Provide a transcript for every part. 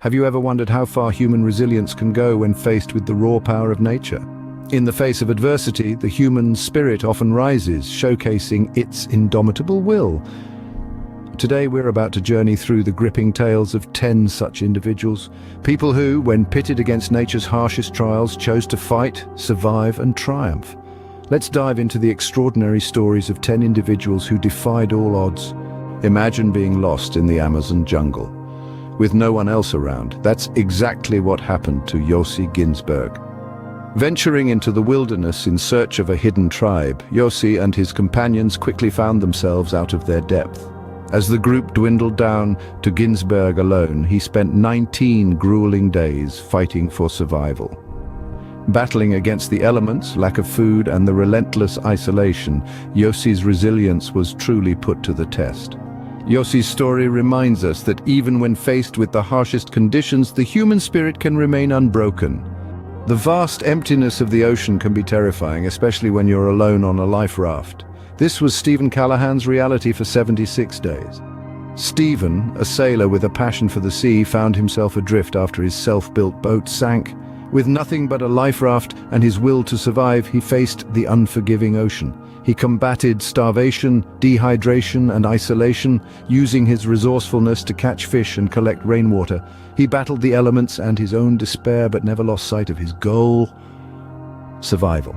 Have you ever wondered how far human resilience can go when faced with the raw power of nature? In the face of adversity, the human spirit often rises, showcasing its indomitable will. Today we're about to journey through the gripping tales of 10 such individuals, people who, when pitted against nature's harshest trials, chose to fight, survive and triumph. Let's dive into the extraordinary stories of 10 individuals who defied all odds. Imagine being lost in the Amazon jungle, with no one else around. That's exactly what happened to Yossi Ghinsberg. Venturing into the wilderness in search of a hidden tribe, Yossi and his companions quickly found themselves out of their depth. As the group dwindled down to Ghinsberg alone, he spent 19 grueling days fighting for survival. Battling against the elements, lack of food, and the relentless isolation, Yossi's resilience was truly put to the test. Yossi's story reminds us that even when faced with the harshest conditions, the human spirit can remain unbroken. The vast emptiness of the ocean can be terrifying, especially when you're alone on a life raft. This was Callahan's reality for 76 days. Stephen, a sailor with a passion for the sea, found himself adrift after his self-built boat sank. With nothing but a life raft and his will to survive, he faced the unforgiving ocean. He combated starvation, dehydration, and isolation, using his resourcefulness to catch fish and collect rainwater. He battled the elements and his own despair, but never lost sight of his goal: survival.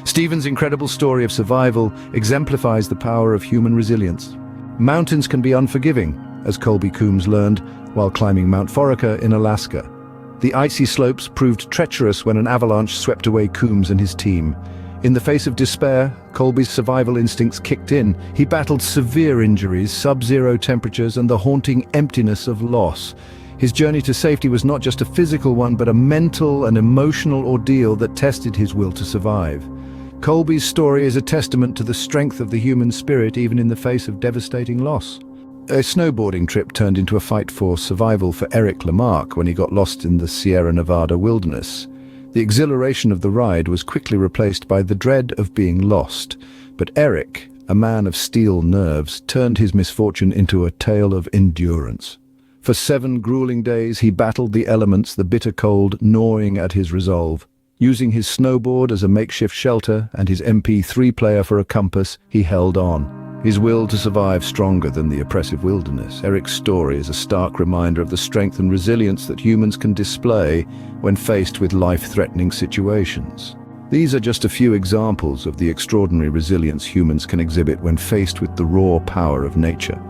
Stephen's incredible story of survival exemplifies the power of human resilience. Mountains can be unforgiving, as Colby Coombs learned while climbing Mount Forrica in Alaska. The icy slopes proved treacherous when an avalanche swept away Coombs and his team. In the face of despair, Colby's survival instincts kicked in. He battled severe injuries, sub-zero temperatures, and the haunting emptiness of loss. His journey to safety was not just a physical one, but a mental and emotional ordeal that tested his will to survive. Colby's story is a testament to the strength of the human spirit, even in the face of devastating loss. A snowboarding trip turned into a fight for survival for Marque when he got lost in the Sierra Nevada wilderness. The exhilaration of the ride was quickly replaced by the dread of being lost, but Eric, a man of steel nerves, turned his misfortune into a tale of endurance. For 7 grueling days he battled the elements, the bitter cold gnawing at his resolve. Using his snowboard as a makeshift shelter and his MP3 player for a compass, he held on, his will to survive stronger than the oppressive wilderness. Eric's story is a stark reminder of the strength and resilience that humans can display when faced with life-threatening situations. These are just a few examples of the extraordinary resilience humans can exhibit when faced with the raw power of nature.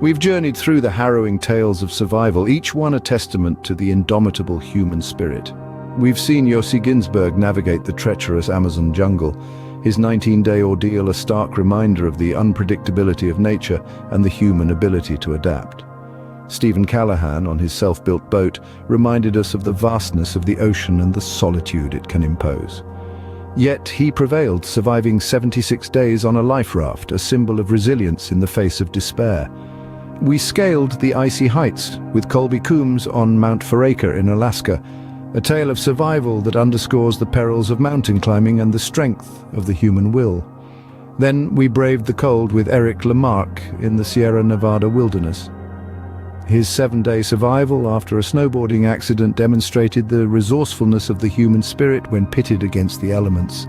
We've journeyed through the harrowing tales of survival, each one a testament to the indomitable human spirit. We've seen Yossi Ghinsberg navigate the treacherous Amazon jungle, his 19-day ordeal a stark reminder of the unpredictability of nature and the human ability to adapt. Stephen Callahan, on his self-built boat, reminded us of the vastness of the ocean and the solitude it can impose. Yet he prevailed, surviving 76 days on a life raft, a symbol of resilience in the face of despair. We scaled the icy heights with Colby Coombs on Mount Forrica in Alaska, a tale of survival that underscores the perils of mountain climbing and the strength of the human will. Then we braved the cold with Marque in the Sierra Nevada wilderness. His 7-day survival after a snowboarding accident demonstrated the resourcefulness of the human spirit when pitted against the elements.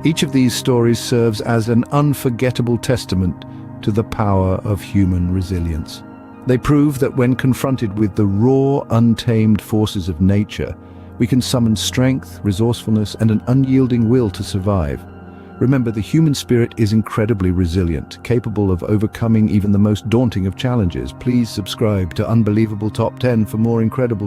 Each of these stories serves as an unforgettable testament to the power of human resilience. They prove that when confronted with the raw, untamed forces of nature, we can summon strength, resourcefulness, and an unyielding will to survive. Remember, the human spirit is incredibly resilient, capable of overcoming even the most daunting of challenges. Please subscribe to Unbelievable Top 10 for more incredible